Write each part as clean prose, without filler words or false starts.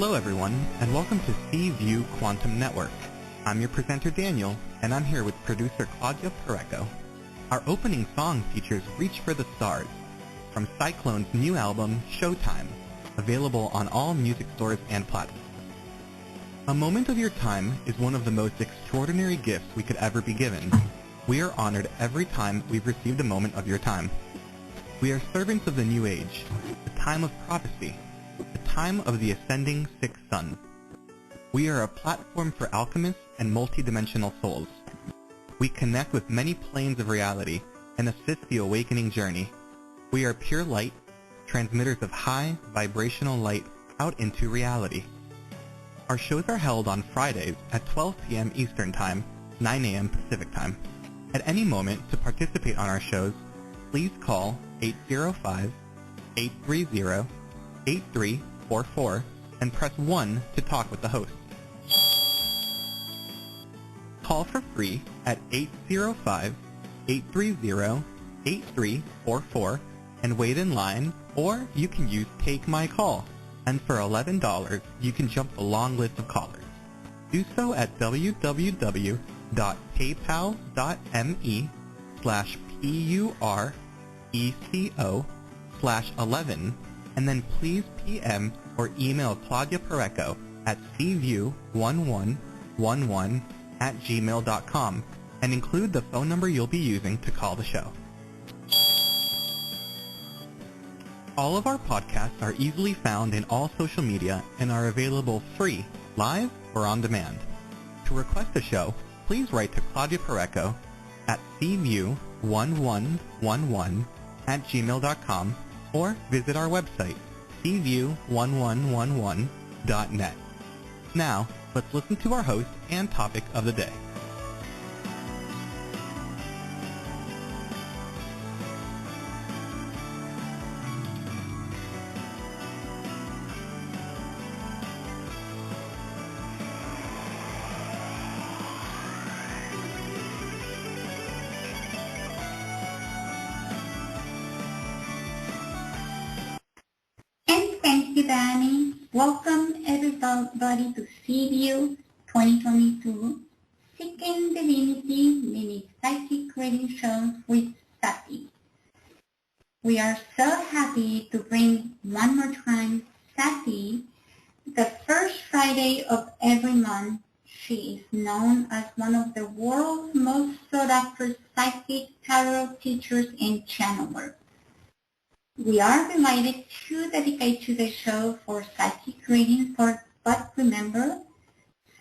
Hello everyone, and welcome to C-View Quantum Network. I'm your presenter Daniel, and I'm here with producer Claudia Pareco. Our opening song features Reach for the Stars, from Cyclone's new album, Showtime, available on all music stores and platforms. A moment of your time is one of the most extraordinary gifts we could ever be given. We are honored every time we've received a moment of your time. We are servants of the new age, the time of prophecy, the time of the ascending sixth sun. We are a platform for alchemists and multidimensional souls. We connect with many planes of reality and assist the awakening journey. We are pure light, transmitters of high vibrational light out into reality. Our shows are held on Fridays at 12 p.m. Eastern Time, 9 a.m. Pacific Time. At any moment to participate on our shows, please call 805-830-8344 and press 1 to talk with the host. Call for free at 805-830-8344 and wait in line, or you can use Take My Call, and for $11 you can jump the long list of callers. Do so at www.paypal.me/PURECO/11, and then please PM or email Claudia Pareco at cview1111@gmail.com and include the phone number you'll be using to call the show. All of our podcasts are easily found in all social media and are available free, live, or on demand. To request a show, please write to Claudia Pareco at cview1111@gmail.com or visit our website, cview1111.net. Now, let's listen to our host and topic of the day. Thank you, Danny. Welcome everybody to C-View 2022 Seeking Divinity Mini Psychic Reading Show with Sati. We are so happy to bring one more time Sati. The first Friday of every month, she is known as one of the world's most sought after psychic tarot teachers and channelers. We are delighted to dedicate to the show for psychic readings, but remember,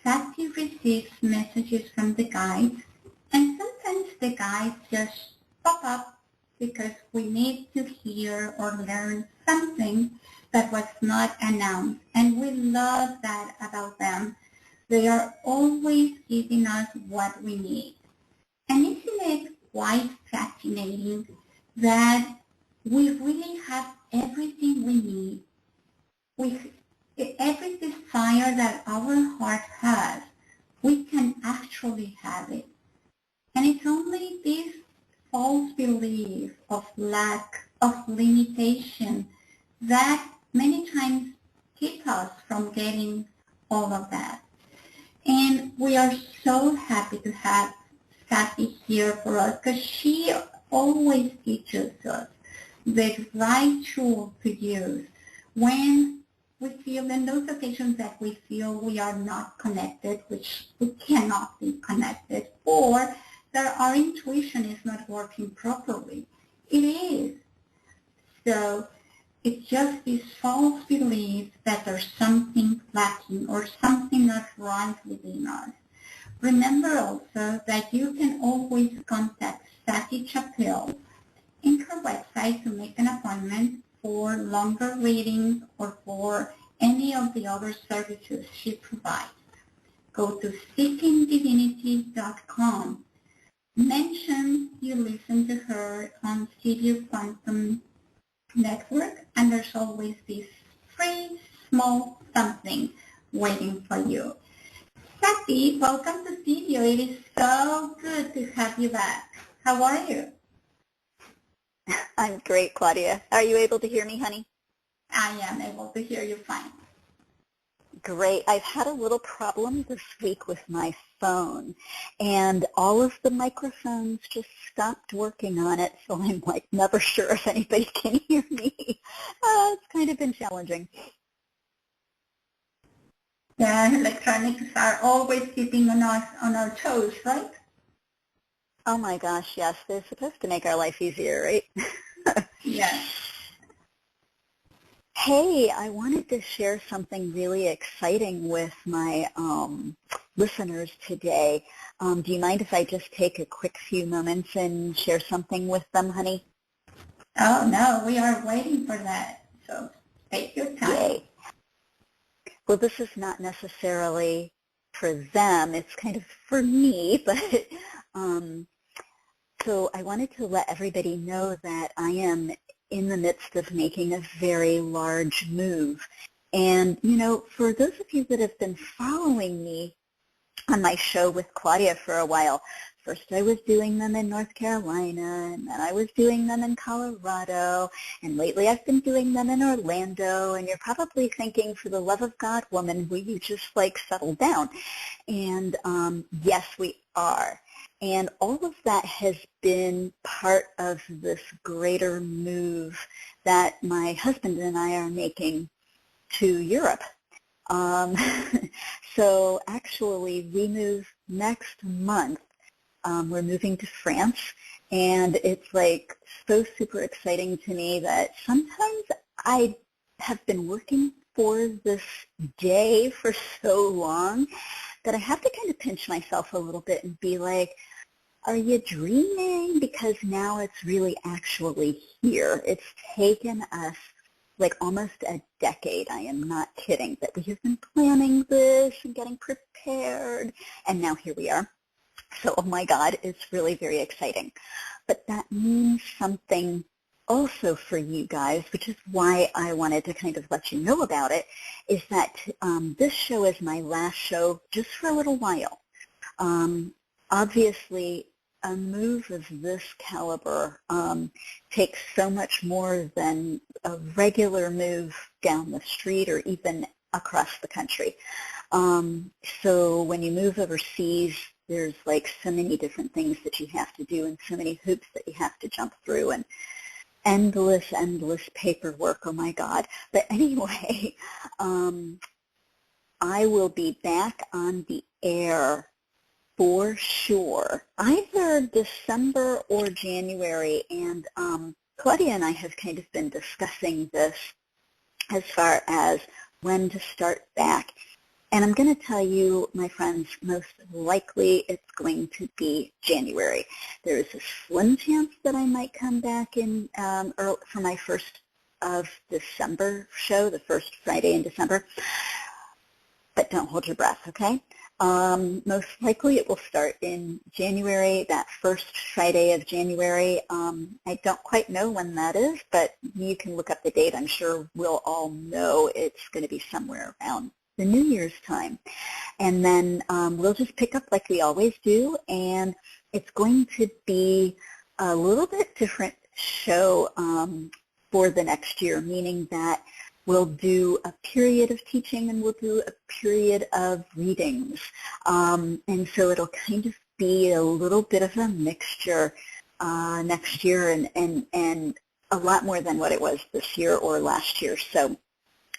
Sati receives messages from the guides, and sometimes the guides just pop up because we need to hear or learn something that was not announced, and we love that about them. They are always giving us what we need. And isn't it quite fascinating that we really have everything we need? With every desire that our heart has, we can actually have it. And it's only this false belief of lack, of limitation, that many times keep us from getting all of that. And we are so happy to have Sati here for us, because she always teaches us the right tool to use when we feel, in those occasions that we feel we are not connected, which we cannot be connected, or that our intuition is not working properly. It is. So it's just this false belief that there's something lacking or something not right within us. Remember also that you can always contact Sati Chappelle in her website to make an appointment for longer readings or for any of the other services she provides. Go to seekingdivinity.com. Mention you listen to her on C-View Quantum Network, and there's always this free small something waiting for you. Sati, welcome to C-View. It is so good to have you back. How are you? I'm great, Claudia. Are you able to hear me, honey? I am able to hear you fine. Great. I've had a little problem this week with my phone, and all of the microphones just stopped working on it, so I'm like never sure if anybody can hear me. It's kind of been challenging. Yeah, electronics are always keeping on us on our toes, right? Oh my gosh, yes, they're supposed to make our life easier, right? Yeah. Hey, I wanted to share something really exciting with my listeners today. Do you mind if I just take a quick few moments and share something with them, honey? Oh, no, we are waiting for that. So take your time. Yay. Well, this is not necessarily for them. It's kind of for me, but so I wanted to let everybody know that I am in the midst of making a very large move. And, you know, for those of you that have been following me on my show with Claudia for a while, first I was doing them in North Carolina, and then I was doing them in Colorado, and lately I've been doing them in Orlando, and you're probably thinking, for the love of God, woman, will you just like settle down? And yes, we are. And all of that has been part of this greater move that my husband and I are making to Europe. So actually, we move next month. We're moving to France, and it's like so super exciting to me that sometimes I have been working for this day for so long that I have to kind of pinch myself a little bit and be like, are you dreaming? Because now it's really actually here. It's taken us like almost a decade, I am not kidding, that we have been planning this and getting prepared, and now here we are. So, oh my God, it's really very exciting. But that means something also for you guys, which is why I wanted to kind of let you know about it, is that this show is my last show just for a little while. Obviously, a move of this caliber takes so much more than a regular move down the street or even across the country. So when you move overseas, there's like so many different things that you have to do and so many hoops that you have to jump through and endless paperwork, oh my God. But anyway, I will be back on the air for sure, either December or January, and Claudia and I have kind of been discussing this as far as when to start back. And I'm going to tell you, my friends, most likely it's going to be January. There is a slim chance that I might come back in for my first of December show, the first Friday in December. But don't hold your breath, okay? Most likely it will start in January, that first Friday of January. I don't quite know when that is, but you can look up the date. I'm sure we'll all know it's going to be somewhere around the New Year's time. And then we'll just pick up like we always do, and it's going to be a little bit different show for the next year, meaning that we'll do a period of teaching and we'll do a period of readings. And so it'll kind of be a little bit of a mixture next year and a lot more than what it was this year or last year. So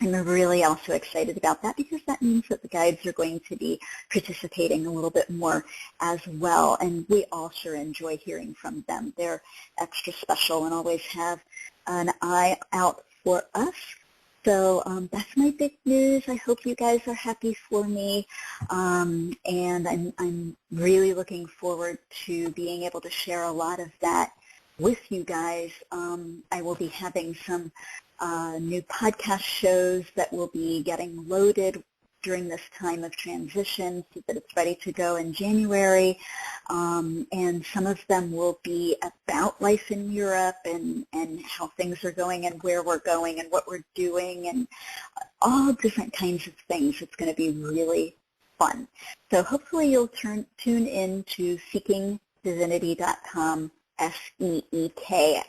I'm really also excited about that because that means that the guides are going to be participating a little bit more as well. And we all sure enjoy hearing from them. They're extra special and always have an eye out for us. So that's my big news. I hope you guys are happy for me, and I'm really looking forward to being able to share a lot of that with you guys. I will be having some new podcast shows that will be getting loaded during this time of transition so that it's ready to go in January. And some of them will be about life in Europe and how things are going and where we're going and what we're doing and all different kinds of things. It's going to be really fun. So hopefully you'll tune in to seekingdivinity.com, SEEKING,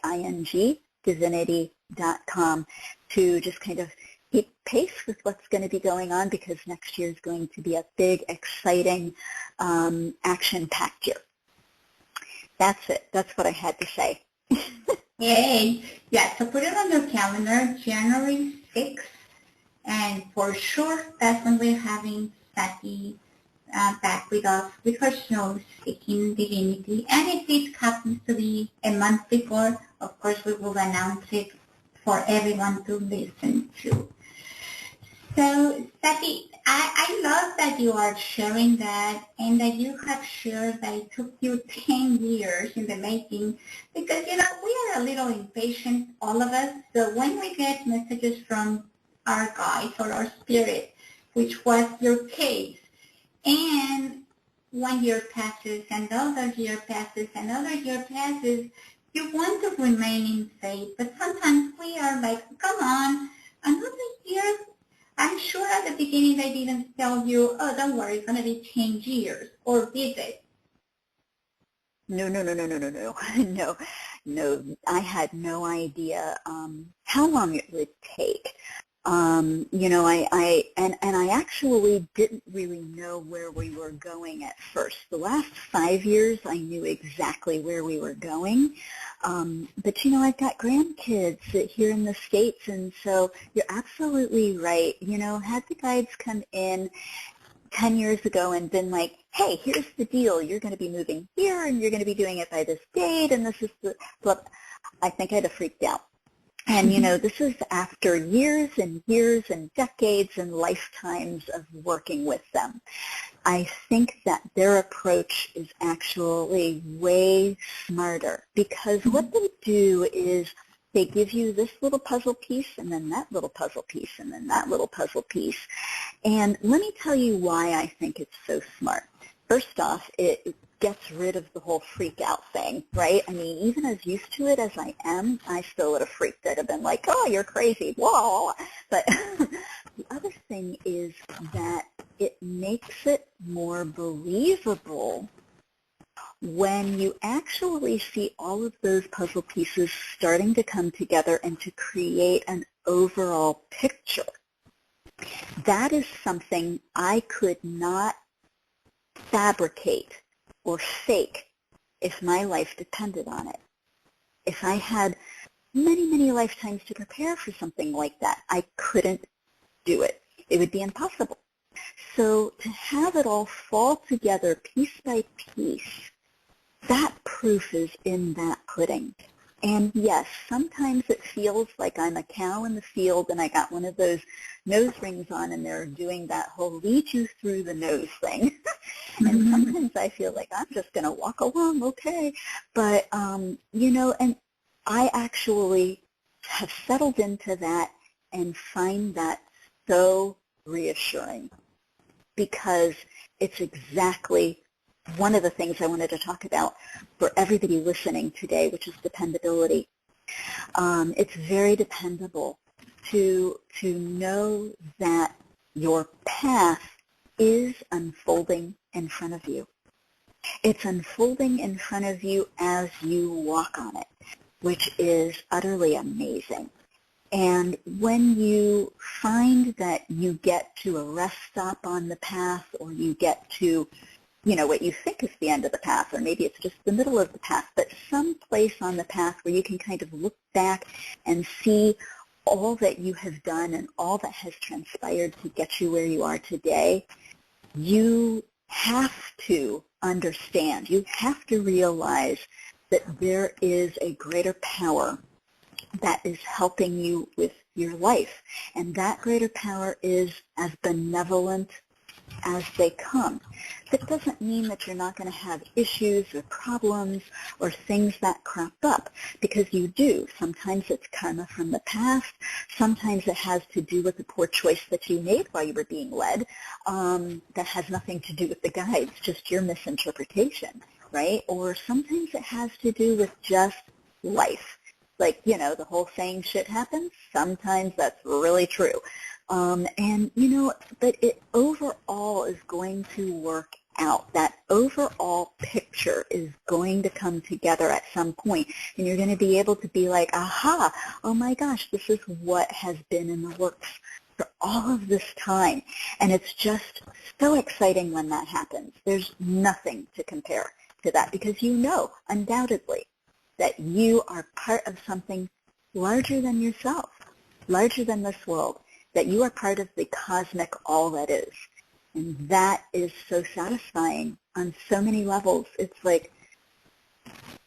divinity.com, to just kind of keep pace with what's going to be going on, because next year is going to be a big, exciting, action-packed year. That's it. That's what I had to say. Yay. Yeah, so put it on your calendar, January 6th, and for sure that's when we're having Sati back with us with her show, Seeking Divinity. And if it happens to be a month before, of course we will announce it for everyone to listen to. So, Sati, I love that you are sharing that, and that you have shared that it took you 10 years in the making, because, we are a little impatient, all of us. So when we get messages from our guides or our spirit, which was your case, and 1 year passes, another year passes, another year passes, you want to remain in faith, but sometimes we are like, come on, another year. I'm sure at the beginning they didn't tell you, oh, don't worry, it's going to be 10 years, or did they? No. No, I had no idea how long it would take. I actually didn't really know where we were going at first. The last 5 years, I knew exactly where we were going. But I've got grandkids here in the States, and so you're absolutely right. Had the guides come in 10 years ago and been like, hey, here's the deal. You're going to be moving here, and you're going to be doing it by this date, and this is the, I think I'd have freaked out. And, this is after years and years and decades and lifetimes of working with them. I think that their approach is actually way smarter, because what they do is they give you this little puzzle piece, and then that little puzzle piece, and then that little puzzle piece. And let me tell you why I think it's so smart. First off, it gets rid of the whole freak out thing, right? I mean, even as used to it as I am, I still would have freaked out. I'd have been like, oh, you're crazy, whoa. But the other thing is that it makes it more believable when you actually see all of those puzzle pieces starting to come together and to create an overall picture. That is something I could not fabricate or fake if my life depended on it. If I had many, many lifetimes to prepare for something like that, I couldn't do it. It would be impossible. So to have it all fall together piece by piece, that proof is in that pudding. And yes, sometimes it feels like I'm a cow in the field and I got one of those nose rings on and they're doing that whole lead you through the nose thing. And sometimes I feel like I'm just going to walk along, okay. But, and I actually have settled into that and find that so reassuring, because it's exactly one of the things I wanted to talk about for everybody listening today, which is dependability. It's very dependable to know that your path is unfolding in front of you. It's unfolding in front of you as you walk on it, which is utterly amazing. And when you find that you get to a rest stop on the path, or you get to what you think is the end of the path, or maybe it's just the middle of the path, but some place on the path where you can kind of look back and see all that you have done and all that has transpired to get you where you are today, you have to understand, you have to realize that there is a greater power that is helping you with your life. And that greater power is as benevolent as they come. That doesn't mean that you're not going to have issues or problems or things that crop up, because you do. Sometimes it's karma from the past. Sometimes it has to do with the poor choice that you made while you were being led. That has nothing to do with the guides, just your misinterpretation, right? Or sometimes it has to do with just life. Like, the whole saying, shit happens. Sometimes that's really true. But it overall is going to work out. That overall picture is going to come together at some point, and you're going to be able to be like, aha, oh my gosh, this is what has been in the works for all of this time. And it's just so exciting when that happens. There's nothing to compare to that because you know, undoubtedly, that you are part of something larger than yourself, larger than this world, that you are part of the cosmic all that is. And that is so satisfying on so many levels. It's like,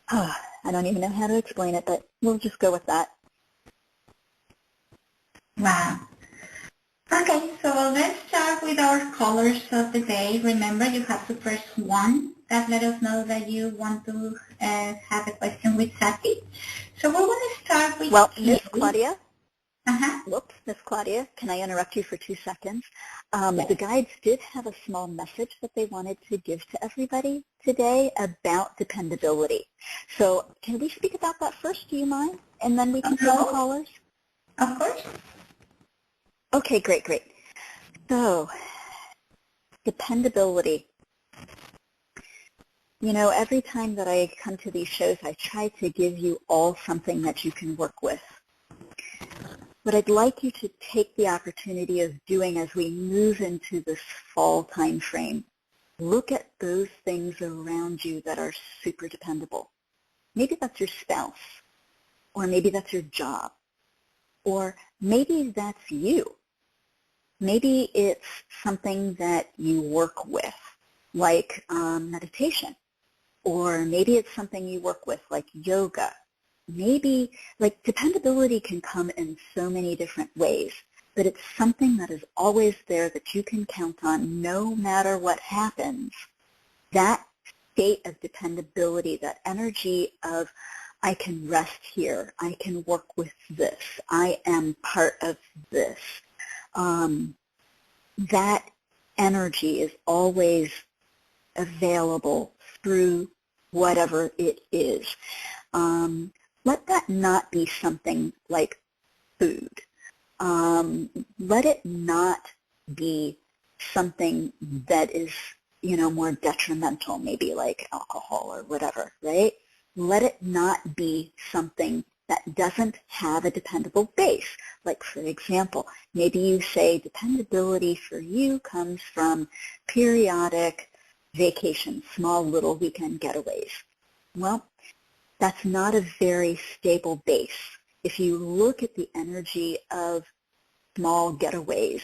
I don't even know how to explain it, but we'll just go with that. Wow. Okay, so let's start with our colors of the day. Remember, you have to press 1. That let us know that you want to have a question with Sati. So we're going to start with Miss Claudia. Whoops, Miss Claudia, can I interrupt you for 2 seconds? Yes. The guides did have a small message that they wanted to give to everybody today about dependability. So can we speak about that first? Do you mind? And then we can do the callers? Of course. Okay, great. So, dependability. You know, every time that I come to these shows, I try to give you all something that you can work with. What I'd like you to take the opportunity of doing as we move into this fall time frame, look at those things around you that are super dependable. Maybe that's your spouse, or maybe that's your job, or maybe that's you. Maybe it's something that you work with, like meditation, or maybe it's something you work with, like yoga. Maybe, like, dependability can come in so many different ways, but it's something that is always there that you can count on no matter what happens. That state of dependability, that energy of, I can rest here, I can work with this, I am part of this. That energy is always available through whatever it is. Let that not be something like food. Let it not be something that is, more detrimental, maybe like alcohol or whatever, right? Let it not be something that doesn't have a dependable base. Like, for example, maybe you say dependability for you comes from periodic vacations, small little weekend getaways. Well, that's not a very stable base. If you look at the energy of small getaways,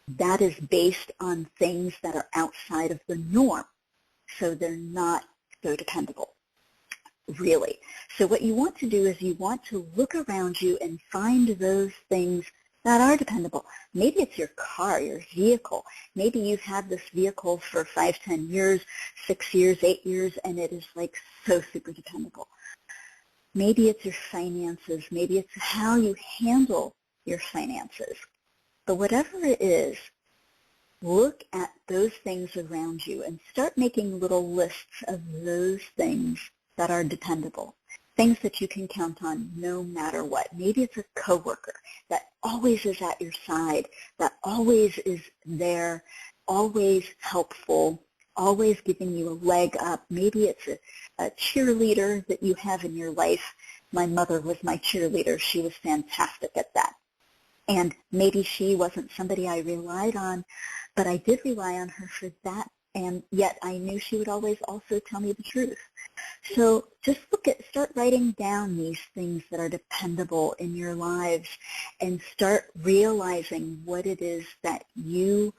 that is based on things that are outside of the norm. So they're not so dependable, really. So what you want to do is you want to look around you and find those things that are dependable. Maybe it's your car, your vehicle. Maybe you've had this vehicle for 5, 10 years, 6 years, 8 years, and it is like so super dependable. Maybe it's your finances. Maybe it's how you handle your finances. But whatever it is, look at those things around you and start making little lists of those things that are dependable, things that you can count on no matter what. Maybe it's a coworker that always is at your side, that always is there, always helpful, always giving you a leg up. Maybe it's a cheerleader that you have in your life. My mother was my cheerleader. She was fantastic at that. And maybe she wasn't somebody I relied on, but I did rely on her for that, and yet I knew she would always also tell me the truth. So just start writing down these things that are dependable in your lives and start realizing what it is that you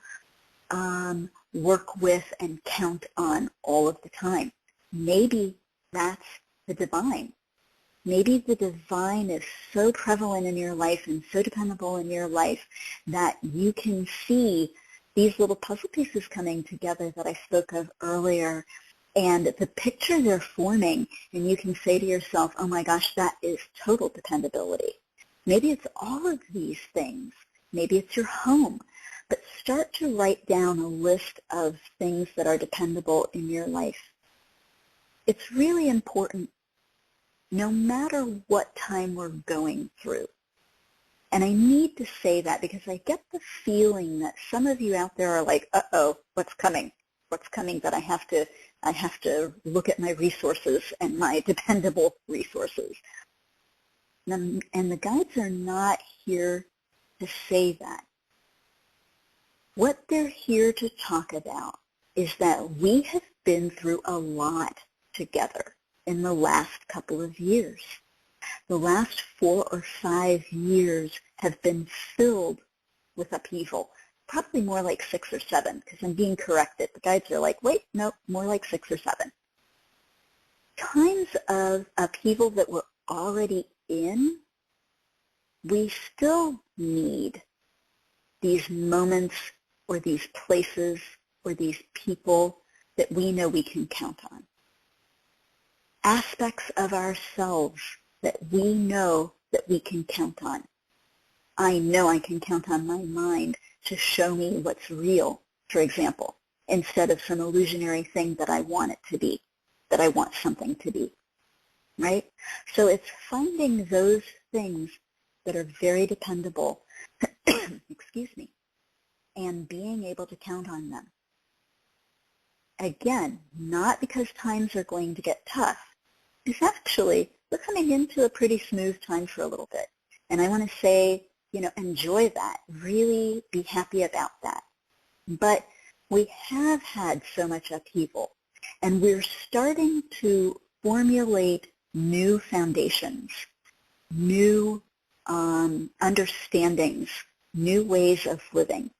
work with and count on all of the time. Maybe that's the divine. Maybe the divine is so prevalent in your life and so dependable in your life that you can see these little puzzle pieces coming together that I spoke of earlier, and the picture they're forming, and you can say to yourself, oh my gosh, that is total dependability. Maybe it's all of these things. Maybe it's your home. But start to write down a list of things that are dependable in your life. It's really important no matter what time we're going through. And I need to say that because I get the feeling that some of you out there are like, uh-oh, what's coming? What's coming that I have to look at my resources and my dependable resources. And the guides are not here to say that. What they're here to talk about is that we have been through a lot together in the last couple of years. The last 4 or 5 years have been filled with upheaval. Probably more like 6 or 7, because I'm being corrected. The guides are like, wait, no, more like 6 or 7. Times of upheaval that we're already in, we still need these moments or these places or these people that we know we can count on. Aspects of ourselves that we know that we can count on. I know I can count on my mind to show me what's real, for example, instead of some illusionary thing that I want it to be, that I want something to be, right? So it's finding those things that are very dependable, excuse me, and being able to count on them. Again, not because times are going to get tough. It's actually, we're coming into a pretty smooth time for a little bit. And I want to say, enjoy that. Really be happy about that. But we have had so much upheaval, and we're starting to formulate new foundations, new understandings, new ways of living.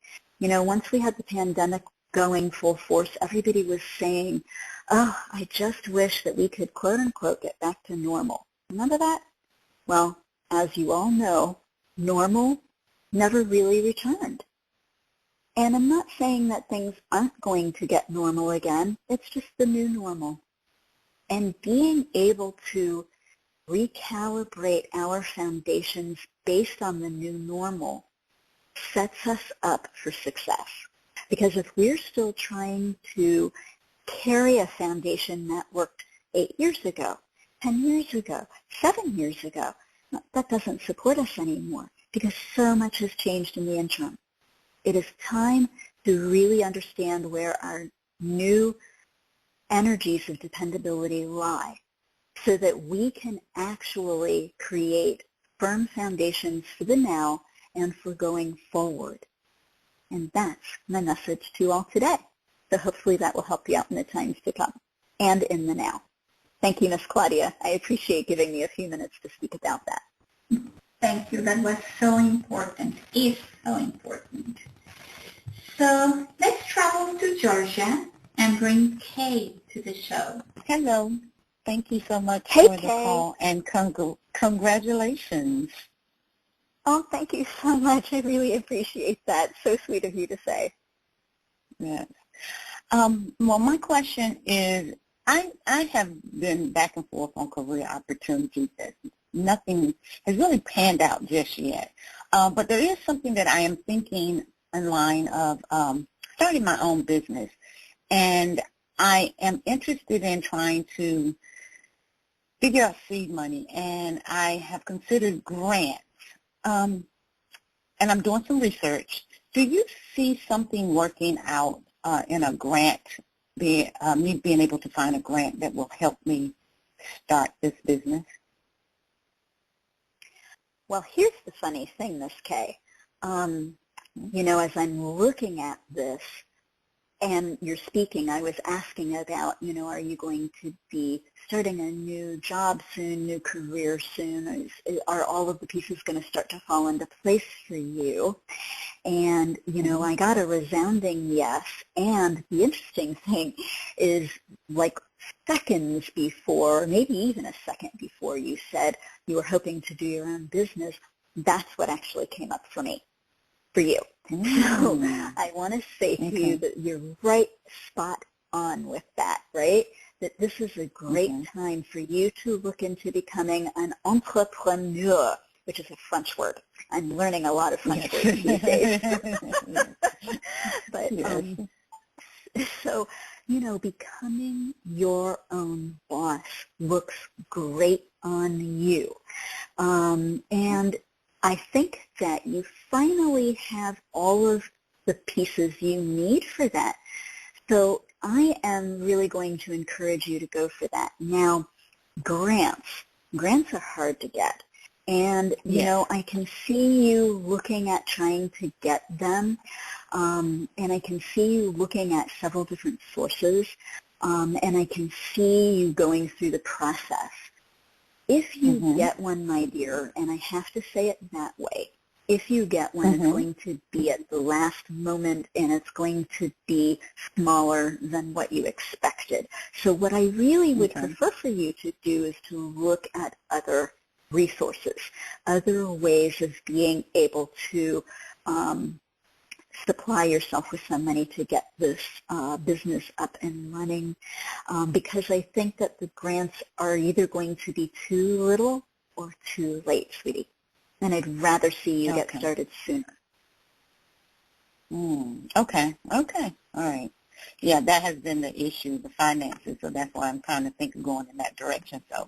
Once we had the pandemic going full force, everybody was saying, oh, I just wish that we could, quote unquote, get back to normal. Remember that? Well, as you all know, normal never really returned. And I'm not saying that things aren't going to get normal again. It's just the new normal. And being able to recalibrate our foundations based on the new normal sets us up for success. Because if we're still trying to carry a foundation that worked 8 years ago, 10 years ago, 7 years ago, that doesn't support us anymore because so much has changed in the interim. It is time to really understand where our new energies of dependability lie so that we can actually create firm foundations for the now and for going forward. And that's my message to you all today. So hopefully that will help you out in the times to come and in the now. Thank you, Miss Claudia. I appreciate giving me a few minutes to speak about that. Thank you. That was so important. Is so important. So let's travel to Georgia and bring Kay to the show. Hello. Thank you so much Hey, for the Kay. call, and congratulations. Oh, thank you so much. I really appreciate that. So sweet of you to say. Yes. Well, my question is, I have been back and forth on career opportunities that nothing has really panned out just yet. But there is something that I am thinking in line of starting my own business. And I am interested in trying to figure out seed money. And I have considered grants. And I'm doing some research. Do you see something working out in a grant, me being able to find a grant that will help me start this business? Well, here's the funny thing, Miss Kay. As I'm looking at this and you're speaking, I was asking about, are you going to be starting a new job soon, new career soon? Are all of the pieces going to start to fall into place for you? And, I got a resounding yes. And the interesting thing is, like seconds before, maybe even a second before you said you were hoping to do your own business, that's what actually came up for me, for you. So I want to say to you that you're right spot on with that, right? That this is a great time for you to look into becoming an entrepreneur, which is a French word. I'm learning a lot of French words these days. But so, becoming your own boss looks great on you. And I think that you finally have all of the pieces you need for that. So I am really going to encourage you to go for that. Now, grants are hard to get. And, I can see you looking at trying to get them. and I can see you looking at several different sources, and I can see you going through the process. If you get one, my dear, and I have to say it that way, if you get one, it's going to be at the last moment, and it's going to be smaller than what you expected. So what I really would prefer for you to do is to look at other resources, other ways of being able to supply yourself with some money to get this business up and running, because I think that the grants are either going to be too little or too late, sweetie. And I'd rather see you get started sooner. Okay. All right. Yeah, that has been the issue, the finances, so that's why I'm kind of thinking going in that direction. So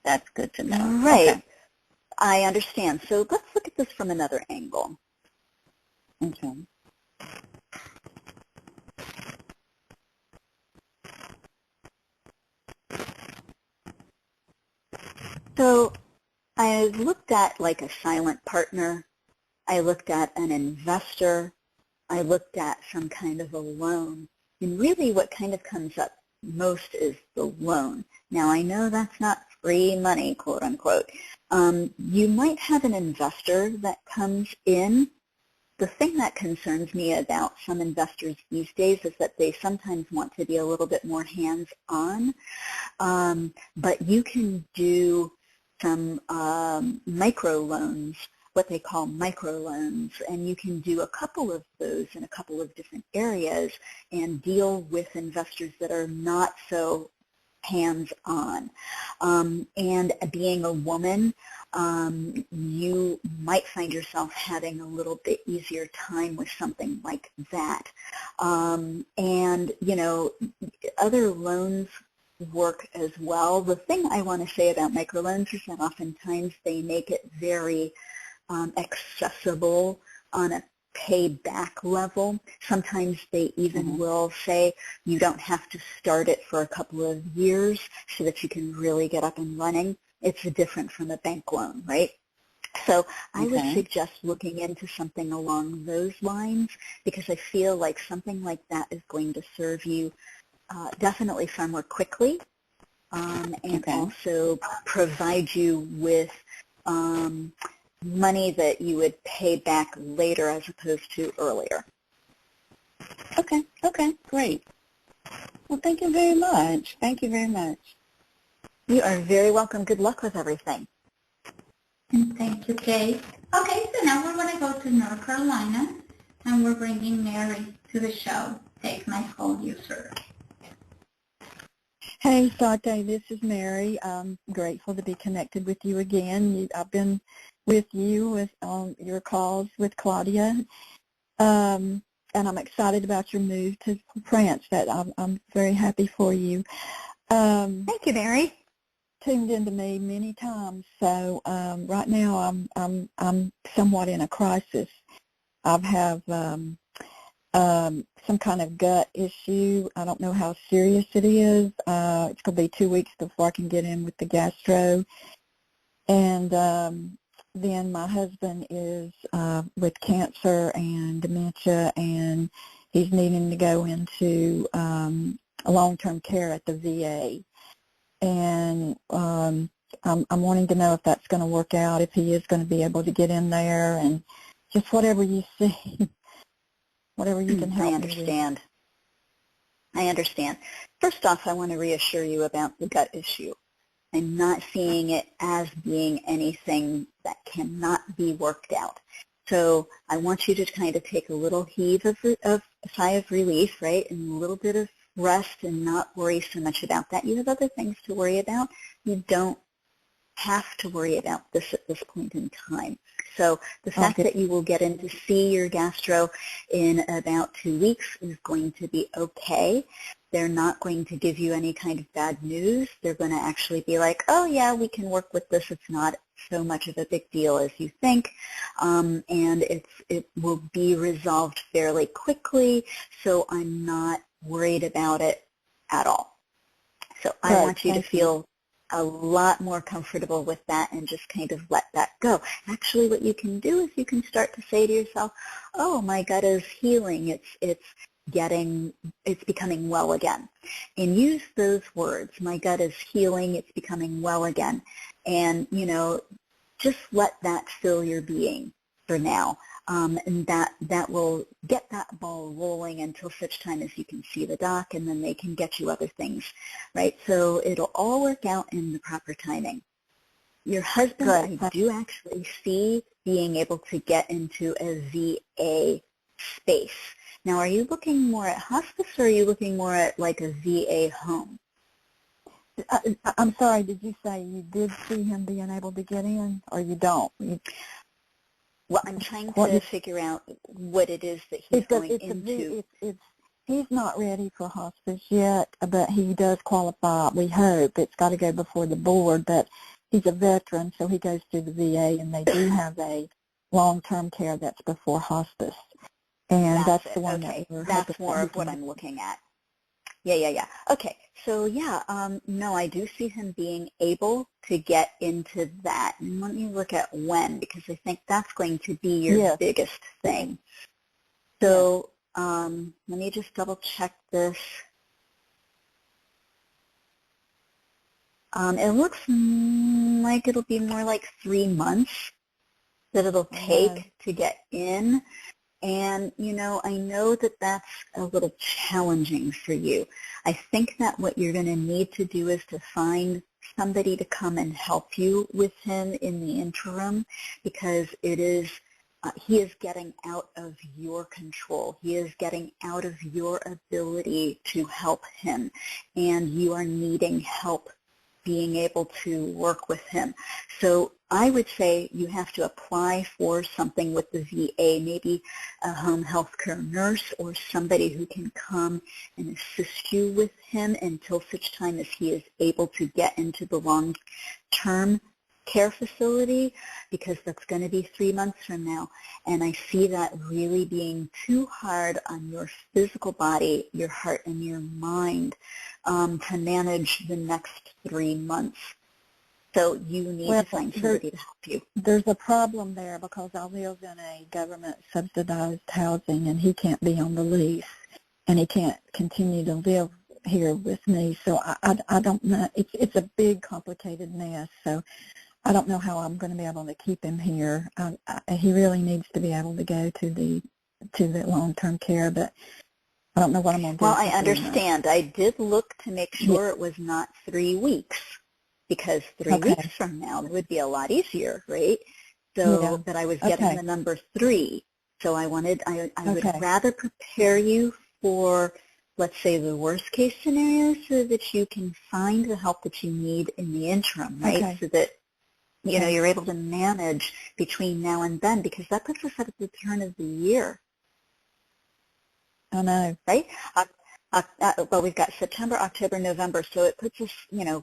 that's good to know. Right. Okay. I understand. So let's look at this from another angle. Okay. So I looked at like a silent partner. I looked at an investor. I looked at some kind of a loan. And really what kind of comes up most is the loan. Now I know that's not free money, quote unquote. You might have an investor that comes in. The thing that concerns me about some investors these days is that they sometimes want to be a little bit more hands-on, but you can do some microloans, what they call microloans, and you can do a couple of those in a couple of different areas and deal with investors that are not so hands-on. And being a woman, you might find yourself having a little bit easier time with something like that. And, you know, other loans work as well. The thing I want to say about microloans is that oftentimes they make it very accessible on a payback level. Sometimes they even will say you don't have to start it for a couple of years so that you can really get up and running. It's different from a bank loan, right? So I would suggest looking into something along those lines, because I feel like something like that is going to serve you definitely far more quickly, and also provide you with money that you would pay back later as opposed to earlier. Okay, great. Well, thank you very much. You are very welcome. Good luck with everything. And thank you, Kay. Okay, so now we're going to go to North Carolina, and we're bringing Mary to the show. Take my call, you, sir. Hey, Sati, this is Mary. I'm grateful to be connected with you again. I've been with you with your calls with Claudia, and I'm excited about your move to France. I'm very happy for you. Thank you, Mary. Tuned into me many times, so right now I'm somewhat in a crisis. I have some kind of gut issue. I don't know how serious it is. It's going to be 2 weeks before I can get in with the gastro. And then my husband is with cancer and dementia, and he's needing to go into long-term care at the VA. And I'm wanting to know if that's going to work out, if he is going to be able to get in there, and just whatever you see. Whatever you can help me with. I understand. First off, I want to reassure you about the gut issue. I'm not seeing it as being anything that cannot be worked out. So I want you to kind of take a little heave of a sigh of relief, right, and a little bit of rest and not worry so much about that. You have other things to worry about. You don't have to worry about this at this point in time. So the fact that you will get in to see your gastro in about 2 weeks is going to be okay. They're not going to give you any kind of bad news. They're going to actually be like, oh yeah, we can work with this. It's not so much of a big deal as you think, and it will be resolved fairly quickly, so I'm not worried about it at all. So I want you to feel a lot more comfortable with that and just kind of let that go. Actually, what you can do is you can start to say to yourself, oh, my gut is healing. It's becoming well again. And use those words. My gut is healing. It's becoming well again. And, just let that fill your being for now. And that will get that ball rolling until such time as you can see the doc, and then they can get you other things, right? So it'll all work out in the proper timing. Your husband, Good. I do actually see being able to get into a VA space. Now, are you looking more at hospice, or are you looking more at like a VA home? I'm sorry, did you say you did see him being able to get in, or you don't? Well, I'm trying to figure out what it is that he's going into. He's not ready for hospice yet, but he does qualify. We hope. It's got to go before the board, but he's a veteran, so he goes through the VA, and they do have a long-term care that's before hospice. And that's the one that we're hoping. That's more of what I'm looking at. Yeah. Okay, so no, I do see him being able to get into that. And let me look at when, because I think that's going to be your biggest thing. So let me just double check this. It looks like it'll be more like 3 months that it'll take to get in. And, I know that that's a little challenging for you. I think that what you're going to need to do is to find somebody to come and help you with him in the interim, because he is getting out of your control. He is getting out of your ability to help him, and you are needing help being able to work with him. So I would say you have to apply for something with the VA, maybe a home health care nurse or somebody who can come and assist you with him until such time as he is able to get into the long-term care facility, because that's going to be 3 months from now. And I see that really being too hard on your physical body, your heart, and your mind to manage the next 3 months. So you need to find somebody to help you. There's a problem there, because I live in a government-subsidized housing, and he can't be on the lease, and he can't continue to live here with me. So I don't know. It's a big, complicated mess. So I don't know how I'm going to be able to keep him here. He really needs to be able to go to the long-term care, but I don't know what I'm going to do. Well, I understand. I did look to make sure it was not 3 weeks, because 3 weeks from now it would be a lot easier, right? So, but I was getting the number 3. So I would rather prepare you for, let's say, the worst case scenario, so that you can find the help that you need in the interim, right? So that you're able to manage between now and then, because that puts us at the turn of the year. I know. Right? Well, we've got September, October, November, so it puts us,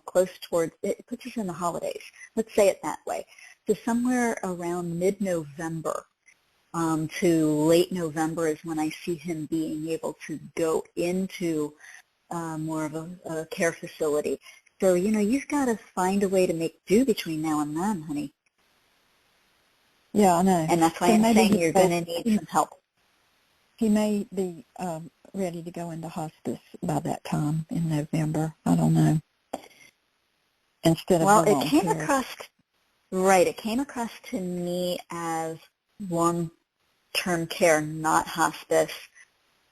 close towards, it puts us in the holidays. Let's say it that way. So somewhere around mid-November to late November is when I see him being able to go into more of a care facility. So, you've got to find a way to make do between now and then, honey. Yeah, I know. And that's why I'm saying you're going to need some help. He may be ready to go into hospice by that time in November. I don't know. Instead of it came across, it came across to me as long-term care, not hospice.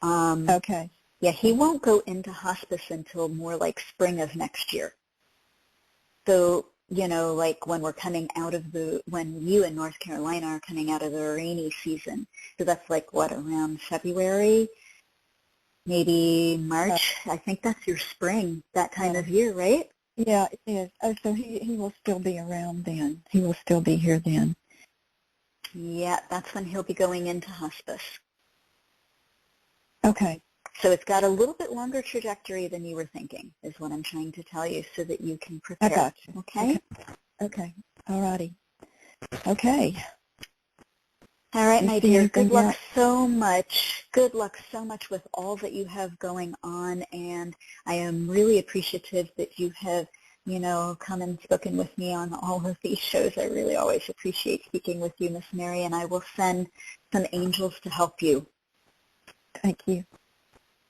Okay. Yeah, he won't go into hospice until more like spring of next year. So, like when we're coming out of when you in North Carolina are coming out of the rainy season. So that's like what, around February, maybe March? I think that's your spring, that time of year, right? Yeah, it is. Oh, so he will still be around then. He will still be here then. Yeah, that's when he'll be going into hospice. Okay. So it's got a little bit longer trajectory than you were thinking, is what I'm trying to tell you, so that you can prepare. I got you. Okay? Okay. All righty. Okay. All right, my dear. Good luck so much. Good luck so much with all that you have going on, and I am really appreciative that you have come and spoken with me on all of these shows. I really always appreciate speaking with you, Miss Mary, and I will send some angels to help you. Thank you.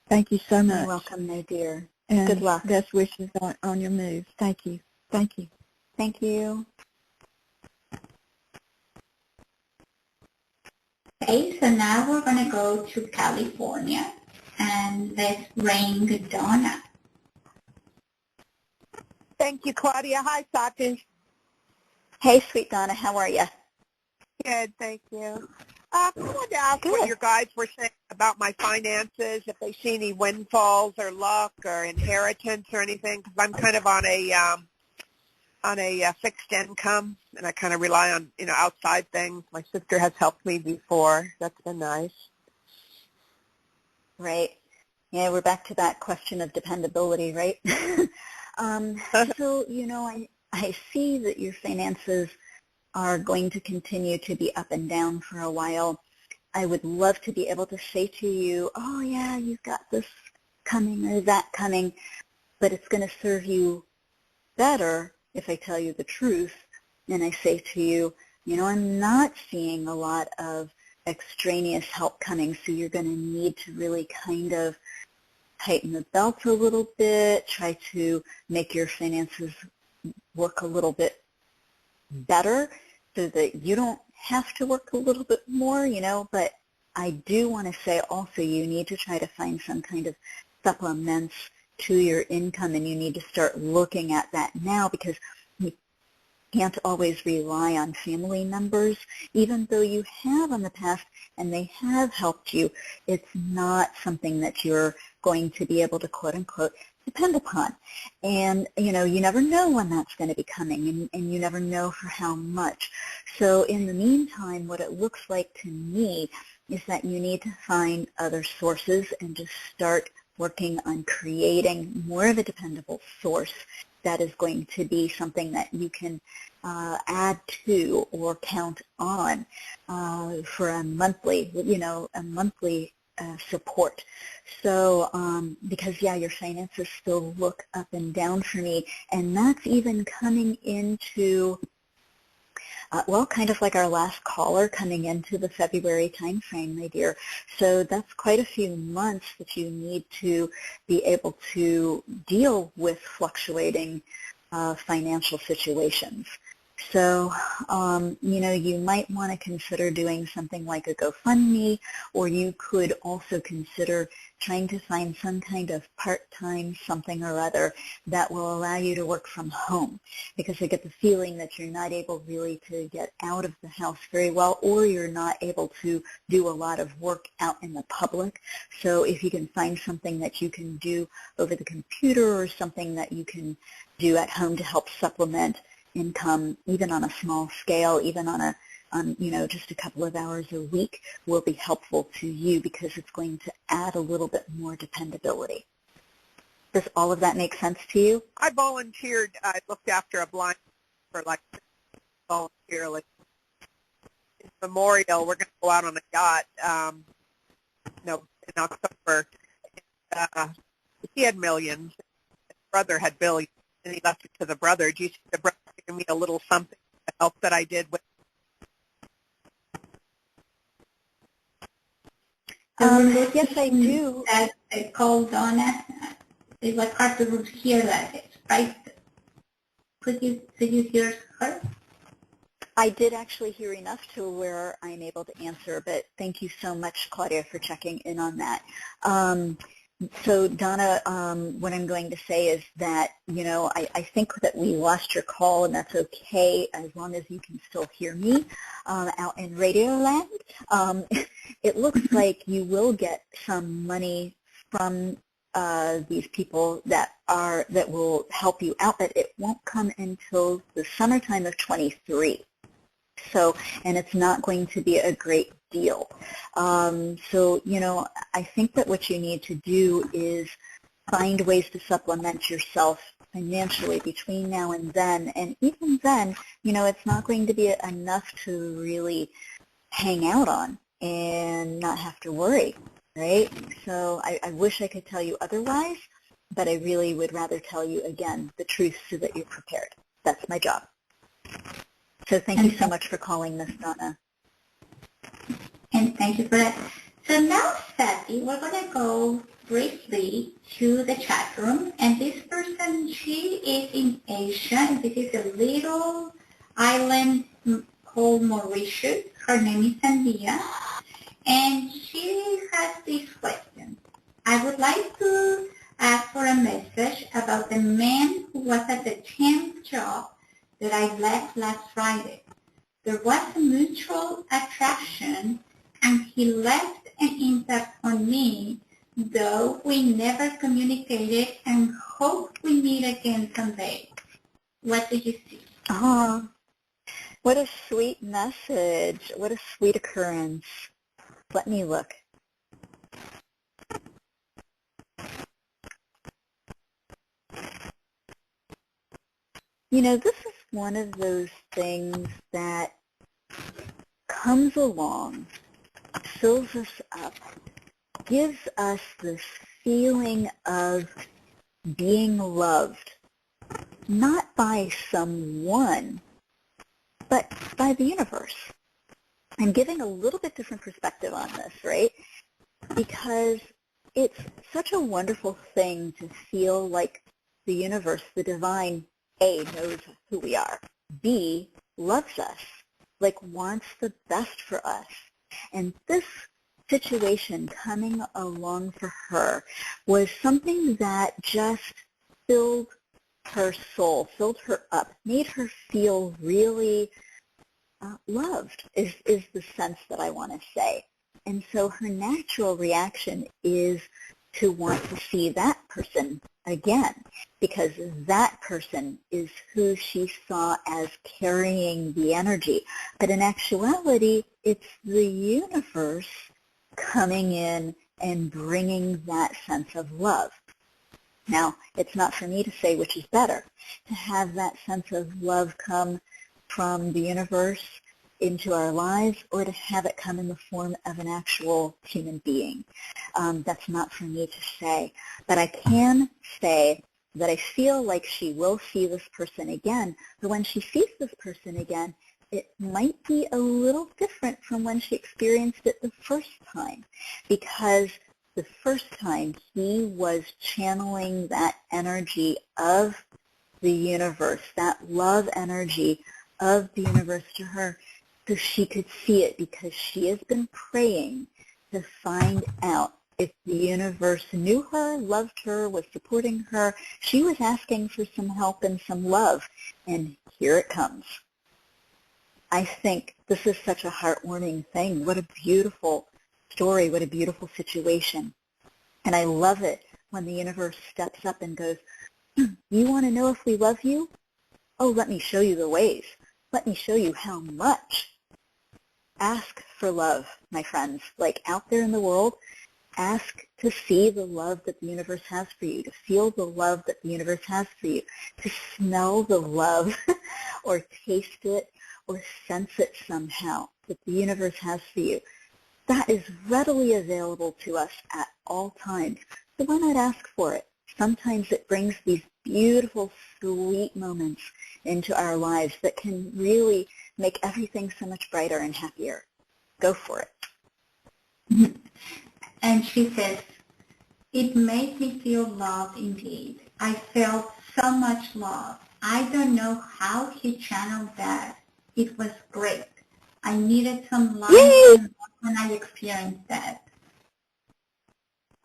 Thank you so much. You're welcome, my dear. And good luck. Best wishes on your move. Thank you. Thank you. Thank you. Okay, so now we're going to go to California, and let's ring Donna. Thank you, Claudia. Hi, Sati. Hey, sweet Donna. How are you? Good, thank you. I wanted to ask what your guides were saying about my finances, if they see any windfalls or luck or inheritance or anything, because I'm kind of on a fixed income, and I kind of rely on, outside things. My sister has helped me before. That's been nice. Right. Yeah, we're back to that question of dependability, right? So, I see that your finances are going to continue to be up and down for a while. I would love to be able to say to you, oh yeah, you've got this coming or that coming, but it's going to serve you better if I tell you the truth and I say to you, I'm not seeing a lot of extraneous help coming, so you're going to need to really kind of tighten the belt a little bit, try to make your finances work a little bit better so that you don't have to work a little bit more, but I do want to say also you need to try to find some kind of supplements to your income, and you need to start looking at that now, because you can't always rely on family members. Even though you have in the past and they have helped you, it's not something that you're going to be able to quote-unquote depend upon. And, you never know when that's going to be coming, and you never know for how much. So in the meantime, what it looks like to me is that you need to find other sources and just start working on creating more of a dependable source that is going to be something that you can add to or count on for a monthly, support. So because, yeah, your finances still look up and down for me, and that's even coming into kind of like our last caller coming into the February time frame, my dear. So that's quite a few months that you need to be able to deal with fluctuating financial situations. So, you might want to consider doing something like a GoFundMe, or you could also consider trying to find some kind of part-time something or other that will allow you to work from home, because I get the feeling that you're not able really to get out of the house very well, or you're not able to do a lot of work out in the public. So if you can find something that you can do over the computer or something that you can do at home to help supplement income, even on a small scale, even on just a couple of hours a week, will be helpful to you, because it's going to add a little bit more dependability. Does all of that make sense to you? I volunteered. I looked after a blind for voluntarily. In Memorial, we're going to go out on a yacht, in October. He had millions. His brother had billions, and he left it to the brother. Do you see the brother giving me a little something to help that I did with? Yes, I do. That called Donna. It was hard to hear that, right? Could you hear her? I did actually hear enough to where I'm able to answer, but thank you so much, Claudia, for checking in on that. So, Donna, what I'm going to say is that, I think that we lost your call, and that's okay as long as you can still hear me out in Radio Land. It looks like you will get some money from these people that will help you out, but it won't come until the summertime of 23. So, and it's not going to be a great deal. So, I think that what you need to do is find ways to supplement yourself financially between now and then. And even then, it's not going to be enough to really hang out on and not have to worry, right? So I wish I could tell you otherwise, but I really would rather tell you, again, the truth so that you're prepared. That's my job. So thank you so much for calling, Miss Donna. And thank you for that. So now, Sati, we're going to go briefly to the chat room. And this person, she is in Asia. And this is a little island called Mauritius. Her name is Sandia. And she has this question. I would like to ask for a message about the man who was at the temp job that I left last Friday. There was a mutual attraction, and he left an impact on me, though we never communicated and hope we meet again someday. What do you see? Oh, what a sweet message. What a sweet occurrence. Let me look. You know, this is one of those things that comes along, fills us up, gives us this feeling of being loved, not by someone, but by the universe. I'm giving a little bit different perspective on this, right? Because it's such a wonderful thing to feel like the universe, the divine, A, knows who we are, B, loves us, like wants the best for us. And this situation coming along for her was something that just filled her soul, filled her up, made her feel really loved is the sense that I want to say. And so her natural reaction is to want to see that person again, because that person is who she saw as carrying the energy. But in actuality, it's the universe coming in and bringing that sense of love. Now, it's not for me to say which is better, to have that sense of love come from the universe into our lives, or to have it come in the form of an actual human being. That's not for me to say. But I can say that I feel like she will see this person again, but when she sees this person again, it might be a little different from when she experienced it the first time, because the first time he was channeling that energy of the universe, that love energy of the universe to her, so she could see it, because she has been praying to find out if the universe knew her, loved her, was supporting her. She was asking for some help and some love, and here it comes. I think this is such a heartwarming thing. What a beautiful story, what a beautiful situation. And I love it when the universe steps up and goes, you want to know if we love you? Oh, let me show you the ways. Let me show you how much. Ask for love, my friends. Like out there in the world, ask to see the love that the universe has for you, to feel the love that the universe has for you, to smell the love or taste it or sense it somehow that the universe has for you. That is readily available to us at all times. So why not ask for it? Sometimes it brings these beautiful, sweet moments into our lives that can really make everything so much brighter and happier. Go for it. And she says, it made me feel love indeed. I felt so much love. I don't know how he channeled that. It was great. I needed some light and love when I experienced that.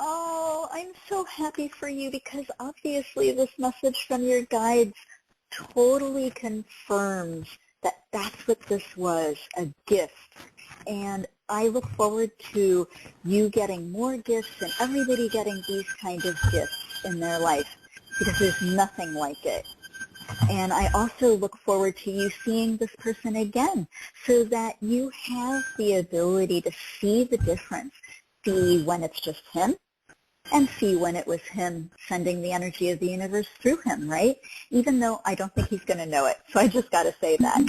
Oh, I'm so happy for you, because obviously this message from your guides totally confirms that that's what this was, a gift. And I look forward to you getting more gifts and everybody getting these kind of gifts in their life, because there's nothing like it. And I also look forward to you seeing this person again, so that you have the ability to see the difference, see when it's just him, and see when it was him sending the energy of the universe through him, right? Even though I don't think he's going to know it. So I just got to say that.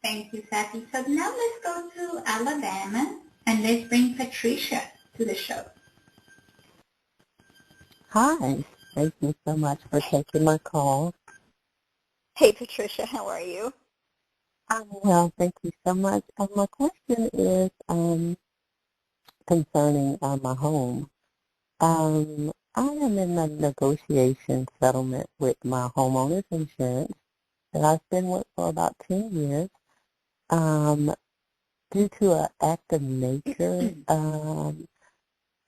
Thank you, Sati. So now let's go to Alabama, and let's bring Patricia to the show. Hi. Thank you so much for taking my call. Hey, Patricia, how are you? I'm well, thank you so much. My question is concerning my home. I am in a negotiation settlement with my homeowner's insurance that I've been with for about 10 years. Due to an act of nature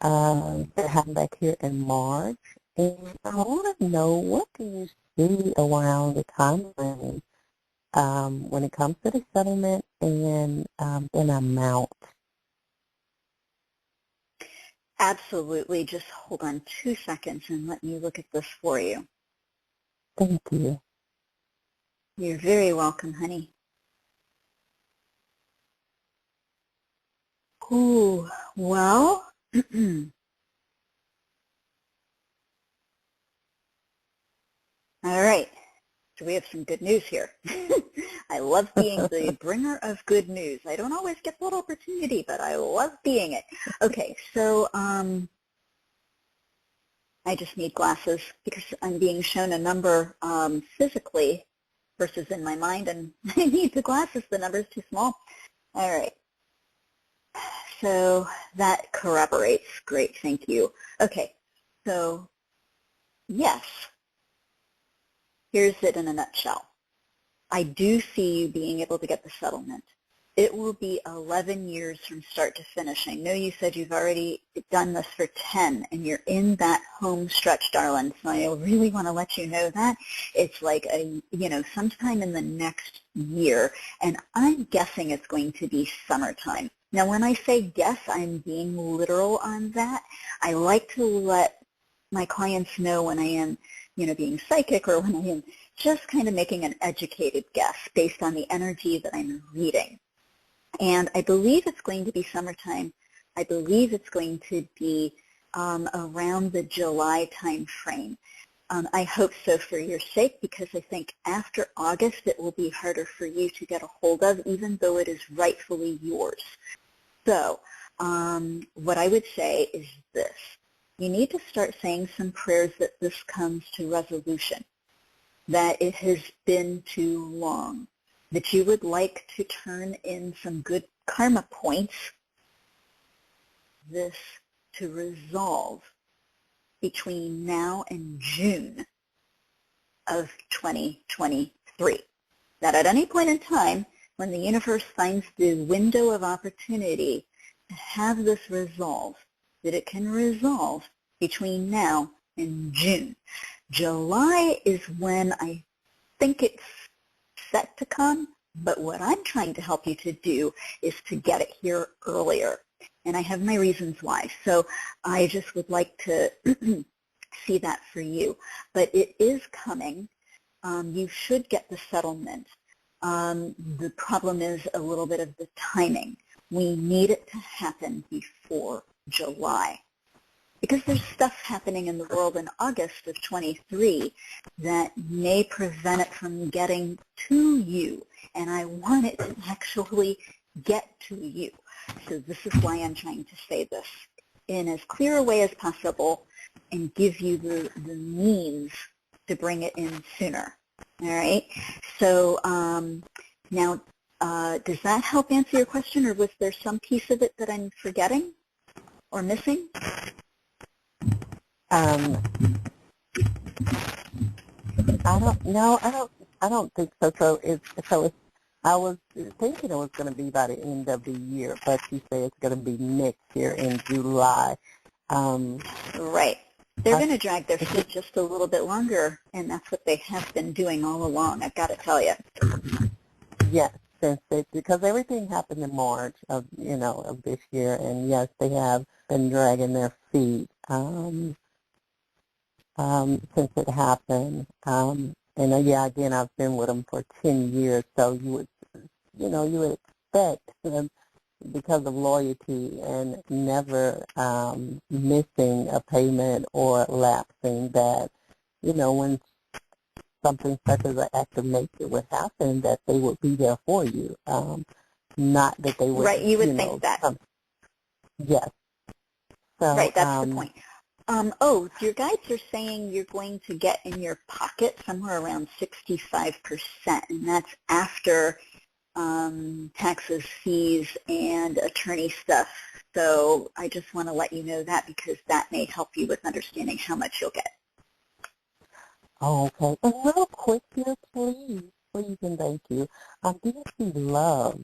that happened back here in March, and I want to know, what do you see around the timeline when it comes to the settlement and an amount? Absolutely. Just hold on 2 seconds and let me look at this for you. Thank you. You're very welcome, honey. Ooh, well, all right. So we have some good news here. I love being the bringer of good news. I don't always get that opportunity, but I love being it. Okay, so I just need glasses because I'm being shown a number physically versus in my mind, and I need the glasses. The number's too small. All right. So that corroborates. Great, thank you. Okay, so yes. Here's it in a nutshell. I do see you being able to get the settlement. It will be 11 years from start to finish. I know you said you've already done this for 10, and you're in that home stretch, darling. So I really want to let you know that. It's like, sometime in the next year, and I'm guessing it's going to be summertime. Now, when I say guess, I'm being literal on that. I like to let my clients know when I am being psychic, or when I am just kind of making an educated guess based on the energy that I'm reading. And I believe it's going to be summertime. I believe it's going to be around the July time frame. I hope so for your sake, because I think after August it will be harder for you to get a hold of, even though it is rightfully yours. So what I would say is this. You need to start saying some prayers that this comes to resolution, that it has been too long, that you would like to turn in some good karma points, this to resolve between now and June of 2023. That at any point in time, when the universe finds the window of opportunity to have this resolve, that it can resolve between now and June. July is when I think it's set to come, but what I'm trying to help you to do is to get it here earlier. And I have my reasons why. So I just would like to see that for you. But it is coming. You should get the settlement. The problem is a little bit of the timing. We need it to happen before July, because there's stuff happening in the world in August of 23 that may prevent it from getting to you, and I want it to actually get to you. So this is why I'm trying to say this in as clear a way as possible and give you the means to bring it in sooner. All right? So now, does that help answer your question, or was there some piece of it that I'm forgetting or missing? I don't think so. I was thinking it was going to be by the end of the year, but you say it's going to be next year in July. Right. They're going to drag their feet just a little bit longer, and that's what they have been doing all along, I've got to tell you. Yes, because everything happened in March of this year, and yes, they have been dragging their feet since it happened. And again, I've been with them for 10 years, so you would expect them, because of loyalty and never missing a payment or lapsing, that, when something such as an act of nature would happen, that they would be there for you. Not that they would, right, you would think that. Yes. So, right, that's the point. Your guides are saying you're going to get in your pocket somewhere around 65%, and that's after taxes, fees, and attorney stuff. So I just want to let you know that because that may help you with understanding how much you'll get. Okay. And real quick here, please, and thank you. Do you see love,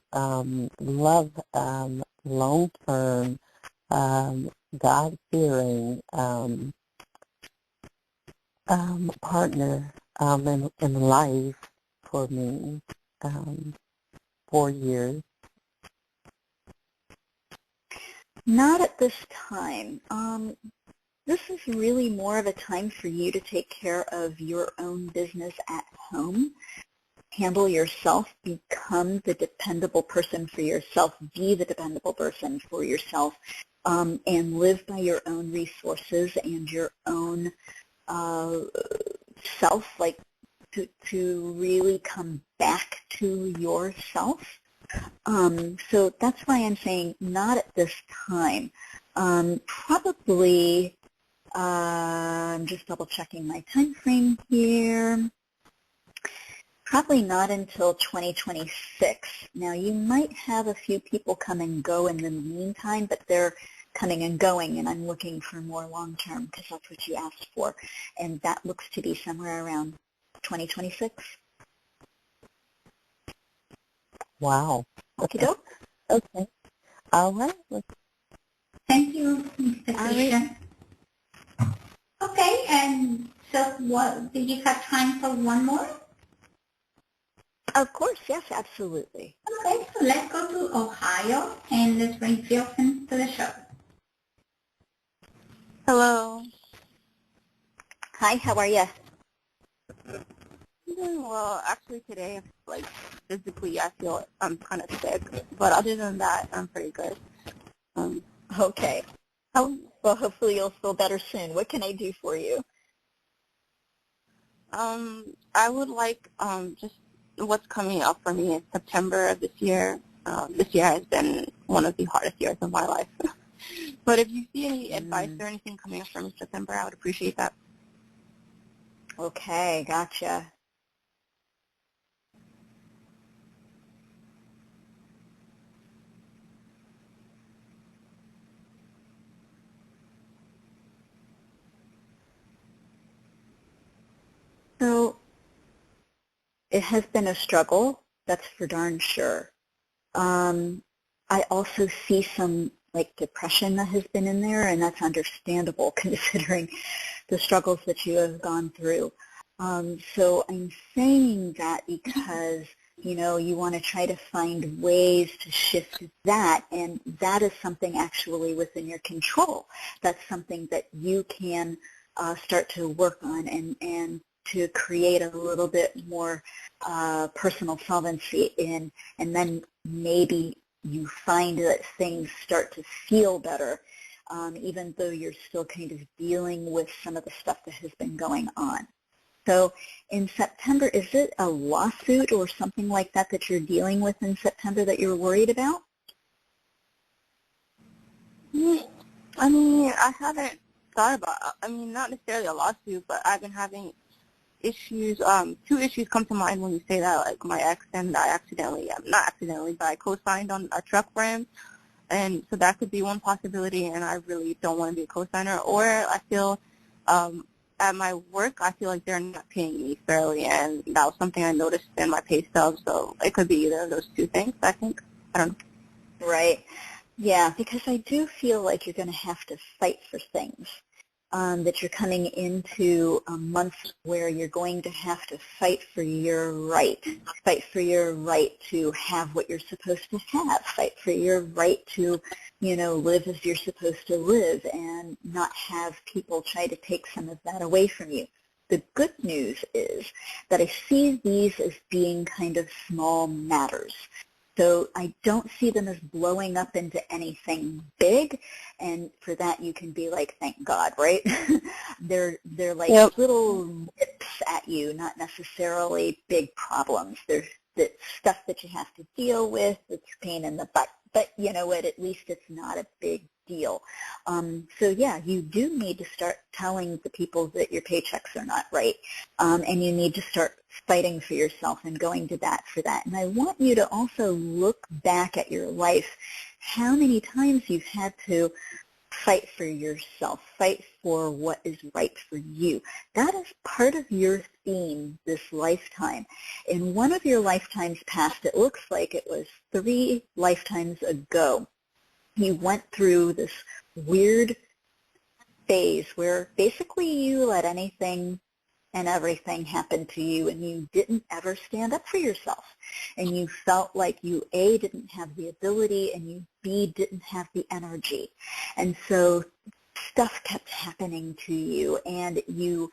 long-term, God-fearing partner in life for me, 4 years? Not at this time. This is really more of a time for you to take care of your own business at home. Handle yourself, become the dependable person for yourself, be the dependable person for yourself, and live by your own resources and your own self, like to really come back to yourself. So that's why I'm saying not at this time. Probably, I'm just double checking my time frame here. Probably not until 2026. Now, you might have a few people come and go in the meantime, but they're coming and going, and I'm looking for more long-term because that's what you asked for. And that looks to be somewhere around 2026. Wow. Okie doke. Okay. All right. Thank you, Mr. Christian. Okay, and so what, do you have time for one more? Of course, yes, absolutely. Okay, so let's go to Ohio and let's bring Wilson to the show. Hello. Hi, how are you? I'm doing well. Actually, today, like, physically, I feel I'm kind of sick. But other than that, I'm pretty good. Okay. Well, hopefully you'll feel better soon. What can I do for you? I would like just what's coming up for me in September of this year. This year has been one of the hardest years of my life. But if you see any advice or anything coming up for me in September, I would appreciate that. Okay, gotcha. So it has been a struggle, that's for darn sure. I also see some like depression that has been in there, and that's understandable considering the struggles that you have gone through. So I'm saying that because, you know, you want to try to find ways to shift that, and that is something actually within your control. That's something that you can start to work on and to create a little bit more personal solvency in, and then maybe you find that things start to feel better, even though you're still kind of dealing with some of the stuff that has been going on. So in September, is it a lawsuit or something like that that you're dealing with in September that you're worried about? I mean, I haven't thought about, I mean, not necessarily a lawsuit, but I've been having issues, 2 issues come to mind when you say that, like my ex and I not accidentally, but I co-signed on a truck for him, and so that could be one possibility, and I really don't want to be a co-signer. Or I feel at my work, I feel like they're not paying me fairly, and that was something I noticed in my pay stub, so it could be either of those 2 things, I think. I don't know. Right. Yeah, because I do feel like you're going to have to fight for things. That you're coming into a month where you're going to have to fight for your right to have what you're supposed to have, fight for your right to, you know, live as you're supposed to live and not have people try to take some of that away from you. The good news is that I see these as being kind of small matters. So I don't see them as blowing up into anything big, and for that you can be like, thank God, right? They're like little nips at you, not necessarily big problems. There's the stuff that you have to deal with, it's pain in the butt, but you know what, at least it's not a big deal. So yeah, you do need to start telling the people that your paychecks are not right, and you need to start fighting for yourself and going to bat for that. And I want you to also look back at your life, how many times you've had to fight for yourself, fight for what is right for you. That is part of your theme this lifetime. In one of your lifetimes past, it looks like it was 3 lifetimes ago, you went through this weird phase where basically you let anything and everything happen to you, and you didn't ever stand up for yourself. And you felt like you, A, didn't have the ability, and you, B, didn't have the energy. And so stuff kept happening to you, and you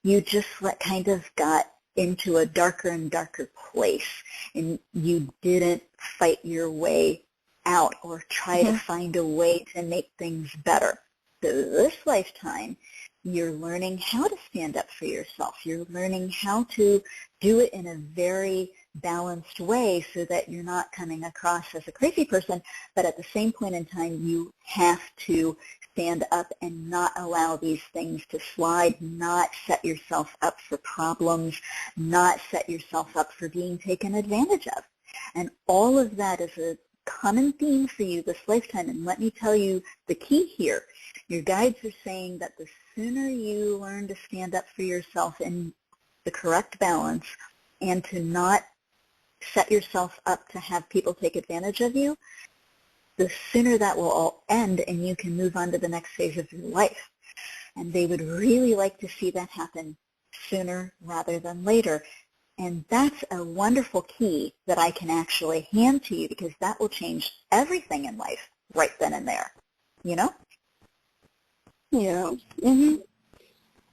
just kind of got into a darker and darker place, and you didn't fight your way out or try to find a way to make things better. So this lifetime, you're learning how to stand up for yourself. You're learning how to do it in a very balanced way so that you're not coming across as a crazy person, but at the same point in time, you have to stand up and not allow these things to slide, not set yourself up for problems, not set yourself up for being taken advantage of. And all of that is a common theme for you this lifetime. And let me tell you the key here. Your guides are saying that the sooner you learn to stand up for yourself in the correct balance and to not set yourself up to have people take advantage of you, the sooner that will all end and you can move on to the next phase of your life. And they would really like to see that happen sooner rather than later. And that's a wonderful key that I can actually hand to you, because that will change everything in life right then and there, you know? Yeah. Mm-hmm.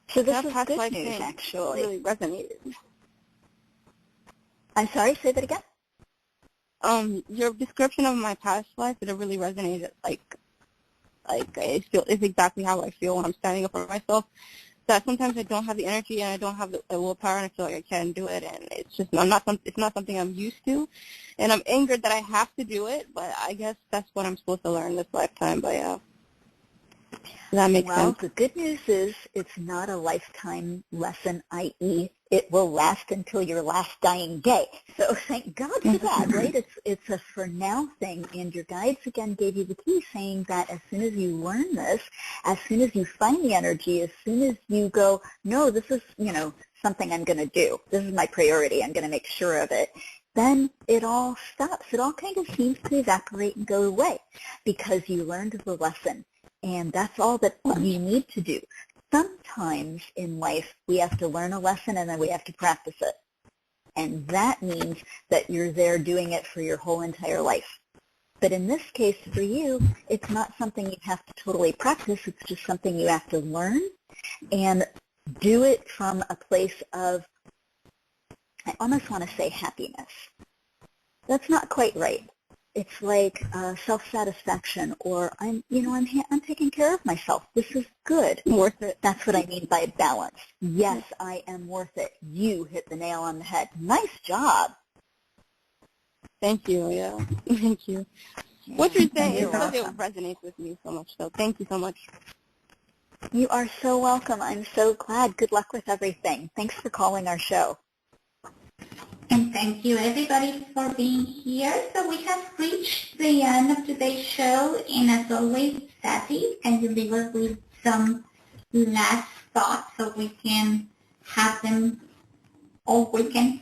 So this That is past good life news, thing actually. really resonated. I'm sorry, say that again? Your description of my past life, it really resonated. Like it's exactly how I feel when I'm standing up for myself. That sometimes I don't have the energy and I don't have the willpower, and I feel like I can't do it, and it's just it's not something I'm used to, and I'm angered that I have to do it. But I guess that's what I'm supposed to learn this lifetime. But yeah, that makes sense. Well, the good news is it's not a lifetime lesson, i.e., it will last until your last dying day. So thank God for that, right? It's a for now thing, and your guides again gave you the key, saying that as soon as you learn this, as soon as you find the energy, as soon as you go, no, this is, something I'm going to do. This is my priority. I'm going to make sure of it. Then it all stops. It all kind of seems to evaporate and go away because you learned the lesson. And that's all that you need to do. Sometimes in life, we have to learn a lesson and then we have to practice it. And that means that you're there doing it for your whole entire life. But in this case, for you, it's not something you have to totally practice. It's just something you have to learn and do it from a place of, I almost want to say happiness. That's not quite right. It's like self-satisfaction, or I'm taking care of myself. This is good. Worth it. That's what I mean by balance. Yes, I am worth it. You hit the nail on the head. Nice job. Thank you. Yeah. Thank you. What you're saying You're is because it welcome. resonates with me so much. So thank you so much. You are so welcome. I'm so glad. Good luck with everything. Thanks for calling our show. And thank you everybody for being here. So we have reached the end of today's show, and as always, Sati, can you leave us with some last thoughts so we can have them all weekend?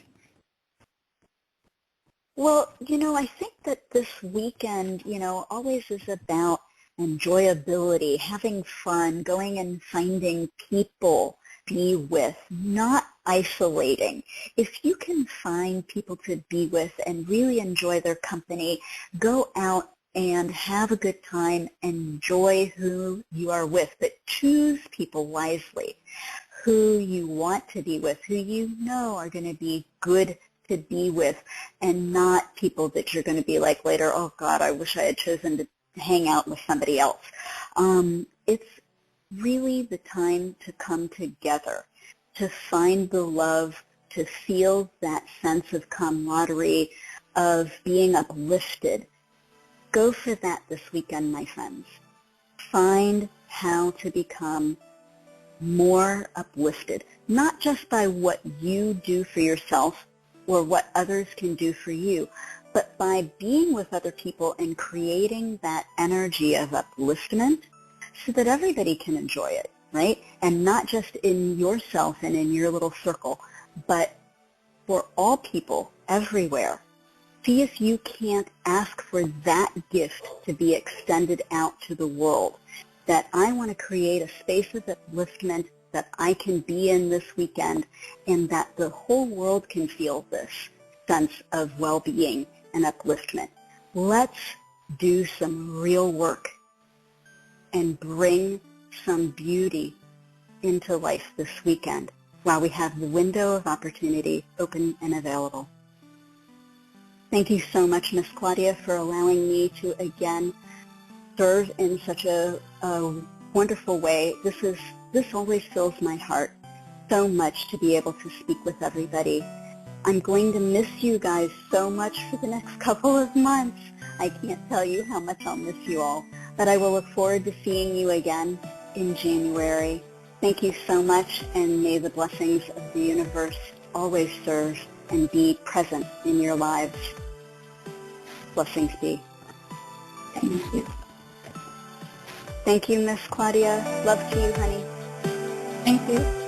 Well, I think that this weekend, always is about enjoyability, having fun, going and finding people to be with, not isolating. If you can find people to be with and really enjoy their company, go out and have a good time, enjoy who you are with, but choose people wisely, who you want to be with, who you know are going to be good to be with, and not people that you're going to be like later, oh God, I wish I had chosen to hang out with somebody else. It's really the time to come together, to find the love, to feel that sense of camaraderie, of being uplifted. Go for that this weekend, my friends. Find how to become more uplifted, not just by what you do for yourself or what others can do for you, but by being with other people and creating that energy of upliftment so that everybody can enjoy it, right? And not just in yourself and in your little circle, but for all people everywhere. See if you can't ask for that gift to be extended out to the world, that I want to create a space of upliftment that I can be in this weekend, and that the whole world can feel this sense of well-being and upliftment. Let's do some real work and bring some beauty into life this weekend while we have the window of opportunity open and available. Thank you so much, Miss Claudia, for allowing me to again serve in such a wonderful way. This always fills my heart so much to be able to speak with everybody. I'm going to miss you guys so much for the next couple of months. I can't tell you how much I'll miss you all, but I will look forward to seeing you again in January. Thank you so much, and may the blessings of the universe always serve and be present in your lives. Blessings be. Thank you. Thank you, Miss Claudia. Love to you, honey. Thank you.